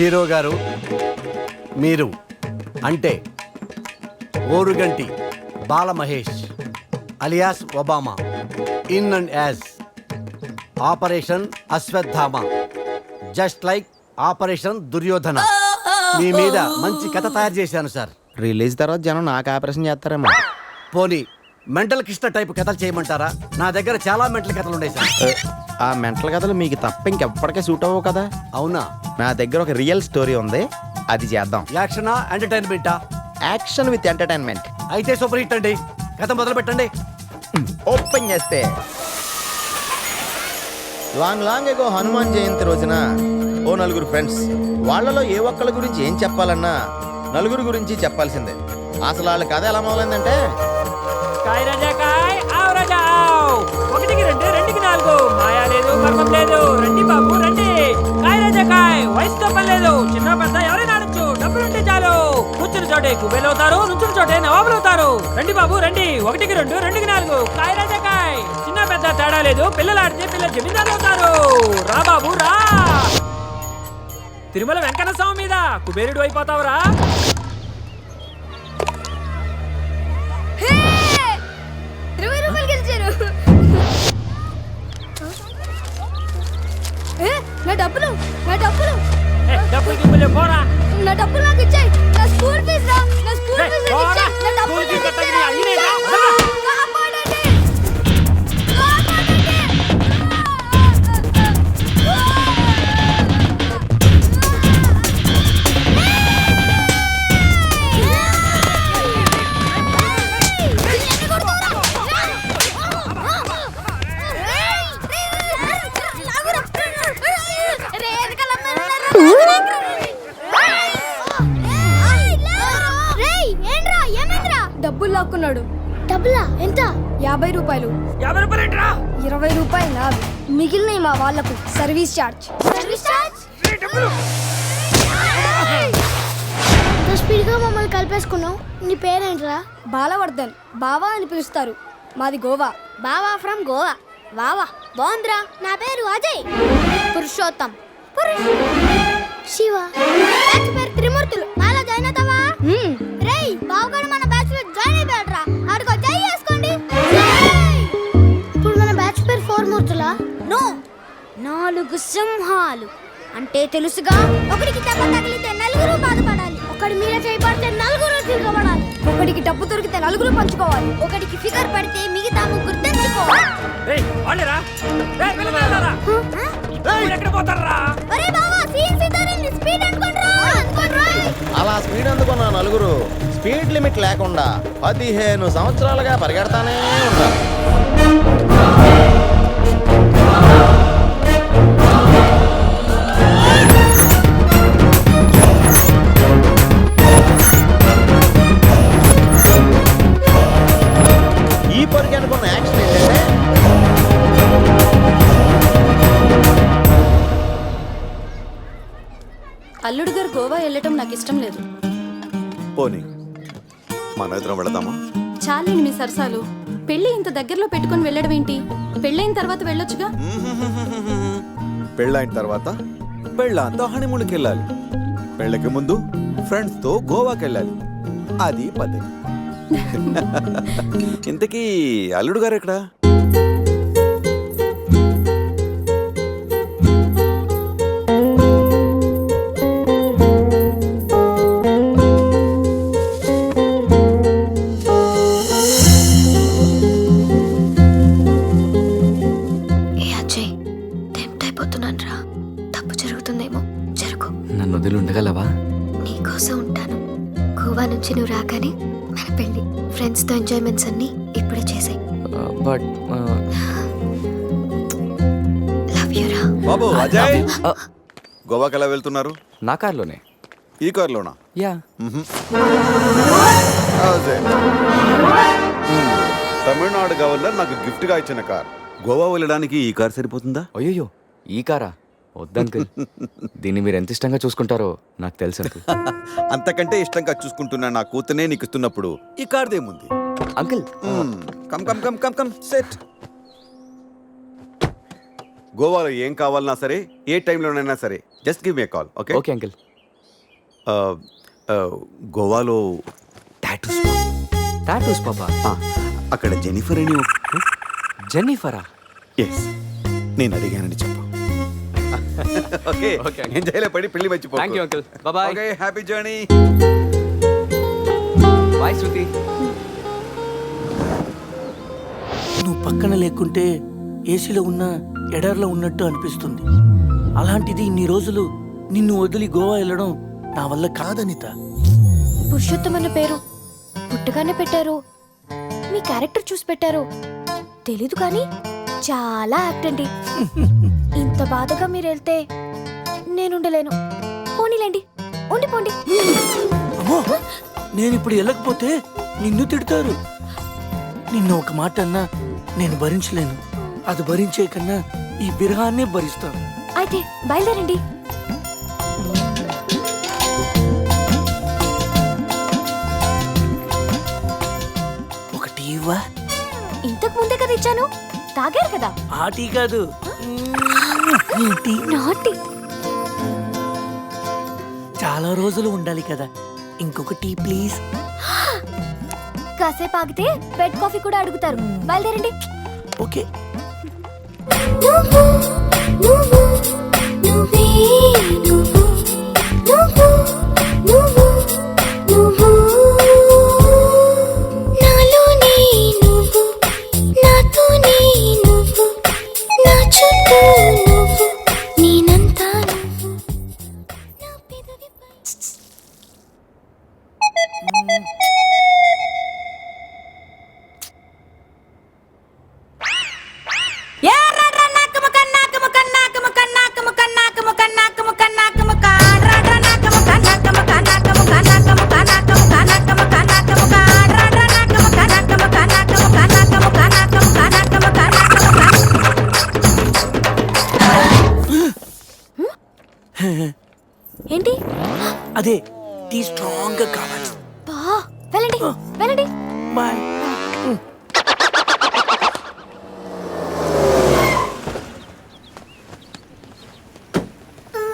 Hero గారు, మీరు అంటే Oruganti Balamahesh alias Obama in and as operation Ashwatthama, just like operation Duryodhana. మీ మీద మంచి కథ తయారు చేశాను సార్. రిలీజ్ తర్వాత జనం నాకు ఆపరేషన్ చేస్తారేమో. పోనీ మెంటల్ కృష్ణ టైప్ కథలు చేయమంటారా? నా దగ్గర చాలా మెంటల్ కథలు ఉన్నాయి సార్. ఆ మెంటల్ కథలు మీకు తప్ప ఇంకెప్పటికే సూట్ అవ్వవు కదా. అవునా? నా దగ్గర ఒక రియల్ స్టోరీ ఉంది, అది చేద్దాం. యాక్షనా ఎంటర్టైన్మెంటా? Action with entertainment. అయితే సూపర్ హిట్ అండి. కథ మొదలు పెట్టండి. ఓపెన్ చేస్తే లాంగ్ ఎగో హనుమాన్ జయంతి రోజున ఓ నలుగురు ఫ్రెండ్స్, వాళ్ళలో ఏ ఒక్కళ్ళ గురించి ఏం చెప్పాలన్నా నలుగురు గురించి చెప్పాల్సిందే. అసలు వాళ్ళ కథ ఎలా మొదలైందంటే, కాయ్ రాజా కాయ్, ఆవ్ రాజా ఆవ్, 1కి 2 2కి 4, మాయా లేదు మర్మం లేదు, రండి బాబు రండి. కాయ్ రాజా కాయ్, వయసుతో పని లేదు, చిన్న పెద్ద ఎవరైనా ఆడొచ్చు, డబ్బులుంటే చాలు. కూర్చుని చోటే కుబేలు అవుతారు, నుంచుని చోటే నవాబులు అవుతారు. రండి బాబు రండి, 1కి 2 2కి 4, కాయ్ రాజా కాయ్, చిన్న పెద్ద తేడా లేదు, పిల్లలు ఆడితే పిల్లలు జమీందారు అవుతారు. రా బాబు రా, తిరుమల వెంకన్న స్వామి మీద కుబేరుడు అయిపోతావురా. నా డబ్బులు నా డబ్బులు డబ్బులు గిబ్బులే పోరా. నా డబ్బులు నాకు ఇచ్చేయ్. నా స్కూల్ ఫీజు రా, నా స్కూల్ ఫీజు నాకు ఇచ్చేయ్. నా డబ్బులు నాకు ఇచ్చేయ్ రా. కాపాడండి. డబ్బులు లాక్కున్నాడు. డబ్బులా? ఎంత? 50 రూపాయలు. 50 రూపాయలు ఏంట్రా? 20 రూపాయలు నావి, మిగిలినవి మా వాళ్ళకు సర్వీస్ ఛార్జ్. Service charge? స్పీడ్గా మమ్మల్ని కలిపేసుకున్నావు. నీ పేరేంట్రా? బాలవర్ధన్. బావా అని పిలుస్తారు. మాది గోవా. బావా ఫ్రమ్ గోవా. వావా బాగుందిరా. నా పేరు అజయ్. పురుషోత్తం. శివ. బ్యాచ్ పేరు త్రిమూర్తులు. మాలో జాయిన్ అవుతావా? రేయ్ బావగాడు మన బ్యాచ్ లో జాయిన్ అయిపోయాడురా. ఆడికో జై చేసుకోండి. ఇప్పుడు మన బ్యాచ్ పేరు 4 మూర్తులా? నో, 4 సింహాలు. అంటే తెలుసుగా, ఒకడికి దెబ్బ తగిలితే నలుగురు బాధపడాలి, ఒకడి మీద చేయబడితే నలుగురు తిరగబడాలి, ఒకడికి డబ్బు దొరికితే నలుగురు పంచుకోవాలి, ఒకడికి ఫిగర్ పడితే మిగతా ముగ్గురు తెంచుకోవాలి. ఏయ్ వాళ్ళేరా, ఏయ్ పిల్లలారా, ఏయ్ ఎక్కడ పోతారా? అరే బావా సీన్ సితారిని స్పీడ్ అనుకోండ్రా. అలా స్పీడ్ అందుకున్న నలుగురు స్పీడ్ లిమిట్ లేకుండా 15 సంవత్సరాలుగా పరిగెడతానే ఉంటారు. ఈ పరిగె అనుకున్న యాక్షన్ ఏంటంటే, అల్లుడు గారు గోవా వెళ్ళటం నాకు ఇష్టం లేదు. పోనీ మన ఇద్దరం వెళదామా? చాలండి మీ సరసాలు. పెళ్లి ఇంత దగ్గరలో పెట్టుకుని వెళ్ళడం ఏంటి? పెళ్ళైన తర్వాత వెళ్ళొచ్చుగా. పెళ్ళైన తర్వాత పెళ్ళాంతో హనీమూన్కి వెళ్ళాలి. పెళ్ళకి ముందు ఫ్రెండ్స్ తో గోవాకి వెళ్ళాలి. అది పద్ధతి. ఇంతకీ అల్లుడు గారు ఎక్కడా? నన్ను వదిలి ఉండగలవా? నీకోసం ఉంటాను. గోవా నుంచి నువ్వు రాగానే మన పెళ్లి. ఫ్రెండ్స్ తో ఎంజాయ్మెంట్స్ అన్ని ఇప్పుడే చేసాయి. బట్ లవ్ యు రా. బాబు అజయ్, గోవాకి ఎలా వెళ్తున్నారు? నా కార్లోనే. ఈ కార్లోనా? యా. అజయ్, తమిళనాడు గవర్నర్ నాకు గిఫ్ట్ గా ఇచ్చిన కార్. గోవా వెళ్ళడానికి ఈ కార్ సరిపోతుందా? అయ్యో, ఈ కారా? వద్దంకుల్, దీన్ని మీరు ఎంత ఇష్టంగా చూసుకుంటారో నాకు తెలుసు అంకుల్. అంతకంటే ఇష్టంగా చూసుకుంటున్నా నా కూతునే నీకు ఇస్తున్నప్పుడు ఈ కార్దేముంది? Uncle come come come come come set. గోవాలో ఏం కావాలన్నా సరే, ఏ టైంలోనైనా సరే, just give me call. Okay okay uncle. ఆ, ఆ, గోవాలో టాటూస్ టాటూస్ పాపా. అక్కడ జెనిఫర్ అని జెన్నిఫరా? ఎస్, నేను అడిగానని చెప్పు. Okay Okay. ఎంజాయ్లో పడి పెళ్లి మర్చిపో. Thank you uncle. Bye. Okay, happy journey. Bye Shruti. నువ్వు పక్కన లేకుంటే ఏసీలో ఉన్న ఎడార్లో ఉన్నట్టు అనిపిస్తుంది. అలాంటిది ఇన్ని రోజులు నిన్ను వదిలి గోవా వెళ్ళడం నా వల్ల కాదనిత. పురుషోత్తం అన్న పేరు పుట్టగానే పెట్టారు, మీ క్యారెక్టర్ చూసి పెట్టారు తెలీదు కానీ చాలా యాక్ట్ అండి. ఇంత బాధగా మీరు వెళ్తే నేనుండలేను. పోనీలేండి, ఉండిపోండి. అమ్మో, నేను ఇప్పుడు వెళ్ళకపోతే నిన్ను తిడతారు. నిన్ను ఒక మాట అన్నా నేను భరించలేను. అది భరించే కన్నా ఈ బిరహాన్నే భరిస్తాను. అయితే బయలుదేరండి. ఒకటి ఇవ్వా? ఇంతకు ముందే కదా ఇచ్చాను, తాగారు కదా. ఆ టీ కాదు, ఈ టీ. నాటి చాలా రోజులు ఉండాలి కదా, ఇంకొక టీ ప్లీజ్. కాసేపు ఆగితే బెడ్ కాఫీ కూడా అడుగుతారు. బయలుదేరండి. ఓకే. ఏంటి? అదే టీ స్ట్రాంగ్ గా కావాలి. బా, వెళ్ళండి వెళ్ళండి. బాయ్.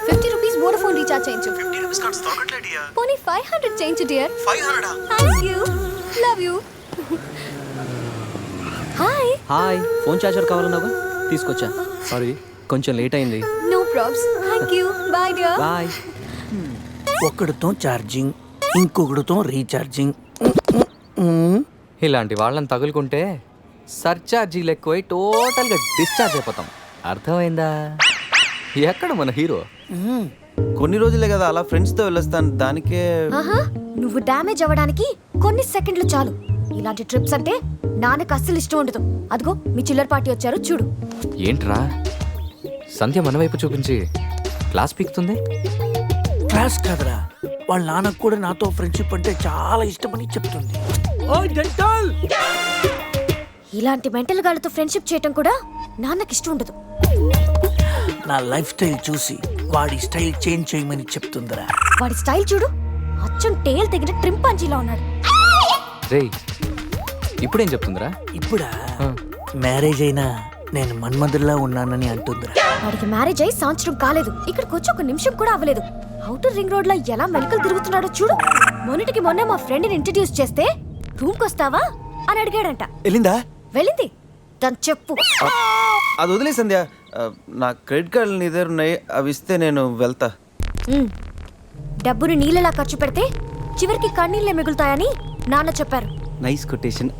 50 రూపీస్ వోడాఫోన్ రీఛార్జ్ చేయించు. పోనీ 500 చేయించు dear. 500. Thank you, love you. Hi. Hi, phone charger కావాలన్నావా? తీసుకొచ్చా. సారీ, కొంచెం లేట్ అయింది. No probs. Thank you. Bye dear. Bye. ఒకడితో ఛార్జింగ్, ఇంకొకడితో రీఛార్జింగ్. ఇలాంటి వాళ్ళని తగులుకుంటే సర్చార్జీలు ఎక్కువై టోటల్గా డిశ్చార్జ్ అయిపోతాం. అర్థమైందా? ఎక్కడ మన హీరో? కొన్ని రోజులే కదా అలా ఫ్రెండ్స్తో వెళ్ళొస్తాను, దానికే. ఆహా, నువ్వు డ్యామేజ్ అవ్వడానికి కొన్ని సెకండ్లు చాలు. ఇలాంటి ట్రిప్స్ అంటే నాన్నకు అస్సలు ఇష్టం ఉండదు. అదిగో మీ చిల్లర పార్టీ వచ్చారు చూడు. ఏంట్రా సంధ్య మన వైపు చూపించి క్లాస్ పీకుతుంది? క్లాస్ కాదురా, వాళ్ళ నాన్నకు కూడా నాతో ఫ్రెండ్షిప్ అంటే చాలా ఇష్టమని చెప్తుంది. ఇలాంటి మెంటల్ గాళ్ళతో ఫ్రెండ్షిప్ చేయటం కూడా నాన్నకి ఇష్టం ఉండదు. నా లైఫ్ స్టైల్ చూసి వాడి స్టైల్ చేంజ్ చేయమని చెప్తుందిరా. వాడి స్టైల్ చూడు, అచ్చం టేల్ తెగిన ట్రింపాంజీలా ఉన్నాడు. రేయ్, ఇప్పుడేం చెప్తుందిరా? ఇప్పుడా? మ్యారేజ్ అయినా నేను మన్మధుల్లా ఉన్నానని అంటుందిరా. వాడికి మ్యారేజ్ అయి సంవత్సరం కాలేదు, ఇక్కడికి వచ్చి ఒక నిమిషం కూడా అవ్వలేదు. అవుటర్ రింగ్ రోడ్ లో ఎలా మెలికలు తిరుగుతున్నాడో చూడు. మొన్నటికి మొన్న మా ఫ్రెండ్ ని ఇంట్రడ్యూస్ చేస్తే రూమ్ కొస్తావా అని అడిగాడంట. వెళ్ళిందా? వెళ్ళింది. దాని చెప్పు. అది వదిలే సంధ్య, నా క్రెడిట్ కార్డులు నీ దగ్గర ఉన్నాయి, అవి ఇస్తే నేను వెళ్తా. డబ్బుని నీళ్ళలా ఖర్చు పెడితే చివరికి కన్నీళ్ళే మిగులుతాయని నాన్న చెప్పారు. Nice quotation.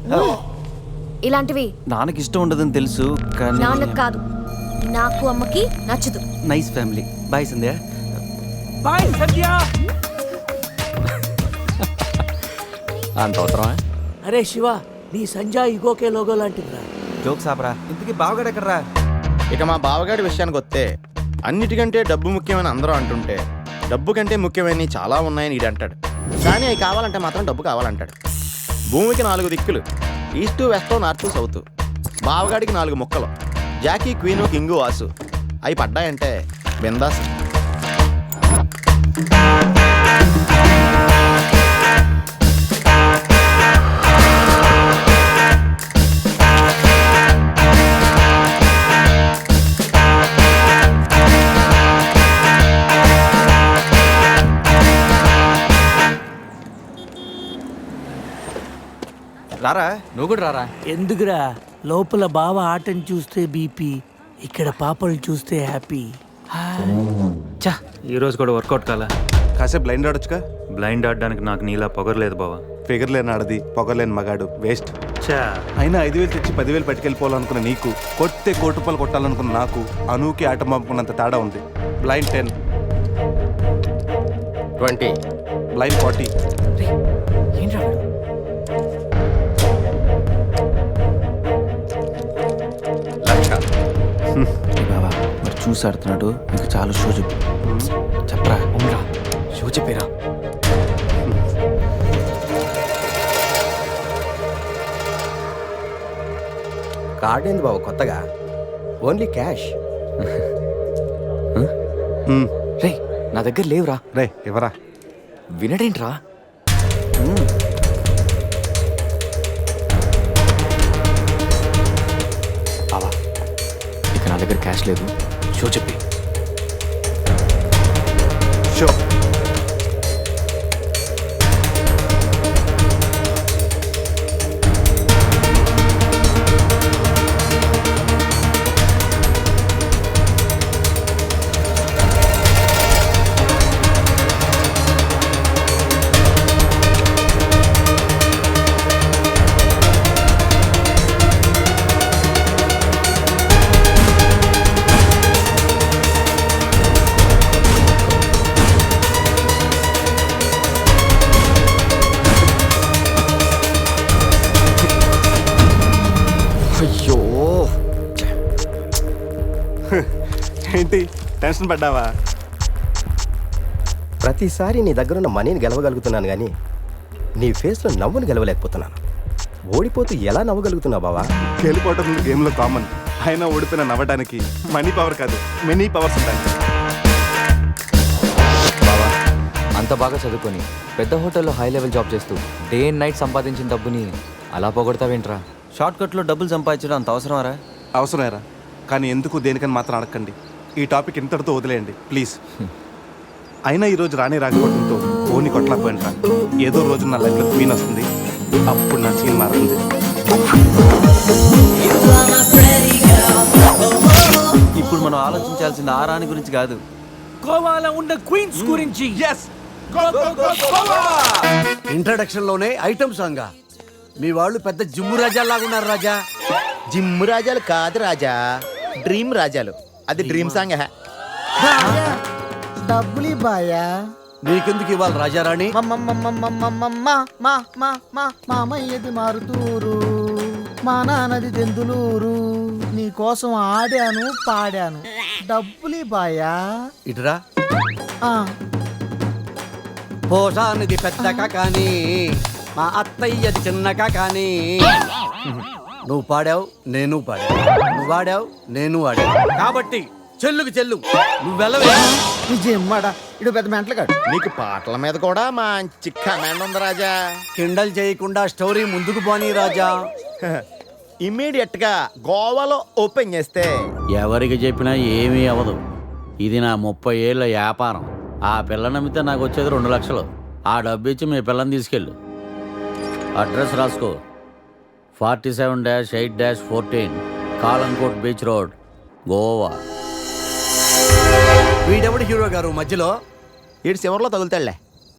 ఇలాంటివి నాన్నకి ఇష్టం ఉండదని తెలుసు, కానీ నాన్నకు కాదు, నాకు అమ్మకి నచ్చదు. Nice family. బాయ్ సంధ్య. బాయ్ సత్య. అంత అవసరమా? అరే శివ, నీ సంజయ్ ఇగోకే లోగో లాంటిదిరా. జోక్స్ ఆపరా. ఇంతకీ బావగాడు ఎక్కడరా? ఇక మా బావగాడి విషయానికి వస్తే, అన్నిటికంటే డబ్బు ముఖ్యమని అందరూ అంటుంటే, డబ్బు కంటే ముఖ్యమైనవి చాలా ఉన్నాయని ఈడు అంటాడు. కానీ అవి కావాలంటే మాత్రం డబ్బు కావాలంటాడు. భూమికి 4 దిక్కులు, ఈస్ట్ వెస్ట్ నార్త్ సౌత్. బావగాడికి 4 ముక్కలు, జాకీ, క్వీను, కింగు, వాసు. అవి పడ్డాయంటే బిందాస్. రారా. నువ్వు కూడా రారా. ఎందుకురా లోపల బావ ఆటను చూస్తే బీపీ, ఇక్కడ పాపలు చూస్తే హ్యాపీ. చా, ఈ రోజు కూడా వర్కౌట్ కాలా. కాసేపు బ్లైండ్ ఆడొచ్చుగా. బ్లైండ్ ఆడడానికి నాకు నీలా పొగరలేదు బావా. ఫిగర్ లేని ఆడది, పొగలేని మగాడు, వేస్ట్. చా, అయినా 5,000 తెచ్చి 10,000 పట్టుకెళ్ళిపోవాలనుకున్న నీకు, కొట్టే కోటి రూపాయలు కొట్టాలనుకున్న నాకు, అనూకి ఆట పంపుకున్నంత తేడా ఉంది. Blind 10, 20, blind 40. ఏంట్రా వీడు? లక్ష. బాబా మరి చూసి ఆడుతున్నాడు, ఇంకా చాలా షో చెప్పు. చెప్పరా, అవునరా, షో చెప్పేరా. కార్డు ఏంది బాబు కొత్తగా? Only cash. రే, నా దగ్గర లేవురా. రే ఎవరా? వినడేంట్రా? బావా, ఇక నా దగ్గర క్యాష్ లేదు. షో చెప్పి. షో. అయ్యో, ఏంటి టెన్షన్ పడ్డావా? ప్రతిసారి నీ దగ్గరున్న మనీని గెలవగలుగుతున్నాను కానీ నీ ఫేస్లో నవ్వును గెలవలేకపోతున్నాను. ఓడిపోతూ ఎలా నవ్వగలుగుతున్నావు బావా? గెలిపోవటం గేమ్లో కామన్. అయినా ఓడిపోయిన నవ్వడానికి మనీ పవర్ కాదు, మెనీ పవర్స్ ఉంటాయి. బావా, అంత బాగా చదువుకొని పెద్ద హోటల్లో హై లెవెల్ జాబ్ చేస్తూ డే అండ్ నైట్ సంపాదించిన డబ్బుని అలా పోగొడతావేంట్రా? షార్ట్ కట్లో డబ్బులు సంపాదించడం అంత అవసరమారా? అవసరమేరా, కానీ ఎందుకు దేనికని మాత్రం అడగండి. ఈ టాపిక్ ఇంతటితో వదిలేయండి ప్లీజ్. అయినా ఈరోజు రాణి రాకపోవడంతో ఓని కొట్టలేకపోయినరా. ఏదో రోజు నా లైఫ్లో క్వీన్ వస్తుంది, అప్పుడు నా సీన్ మారుతుంది. ఇప్పుడు మనం ఆలోచించాల్సింది ఆ రాణి గురించి కాదు, గోవాలో ఉన్న క్వీన్స్ గురించి. ఇంట్రడక్షన్ లోనే ఐటమ్ సాంగ్. మీ వాళ్ళు పెద్ద జిమ్ము రాజాలాగా ఉన్నారు రాజా. జిమ్ రాజాలు కాదు రాజా, డ్రీమ్ రాజాలు. అది డ్రీమ్ సాంగ్. డబ్బులు బాయా. నీకెందుకు ఇవ్వాలి రాజారాణి? మామయ్యది మారుతూరు, మా నాన్నది దెందులూరు. నీకోసం ఆడాను పాడాను, డబ్బులు బాయా. ఇటురా. ఆ, పోషానిది పెద్దగా కానీ మా అత్తయ్యది చిన్నగా కానీ. నువ్వు పాడావు, నేను పాడావు. నువ్వు వాడావు, నేను వాడావు. కాబట్టి చెల్లుకు చెల్లు, నువ్వు వెళ్ళవే. నిజమ్మడా ఇడు పెద్ద మెంటలు కాడు. నీకు పాటల మీద కూడా మంచి కమాండ్ ఉంది రాజా. కిండల్ చేయకుండా స్టోరీ ముందుకు పోనీ రాజా. ఇమ్మీడియట్ గా గోవాలో ఓపెన్ చేస్తే ఎవరికి చెప్పినా ఏమీ అవ్వదు. ఇది నా 30 ఏళ్ళ వ్యాపారం. ఆ పిల్ల నమ్మితే నాకు వచ్చేది 2 లక్షలు. ఆ డబ్బు ఇచ్చి మీ పిల్లని తీసుకెళ్ళు. అడ్రస్ రాసుకో. 47-8-14 కాలంకోట్ బీచ్ రోడ్, గోవా. వీడెవడు హీరో గారు మధ్యలో? ఈడు చివరిలో తగులుతాడులే.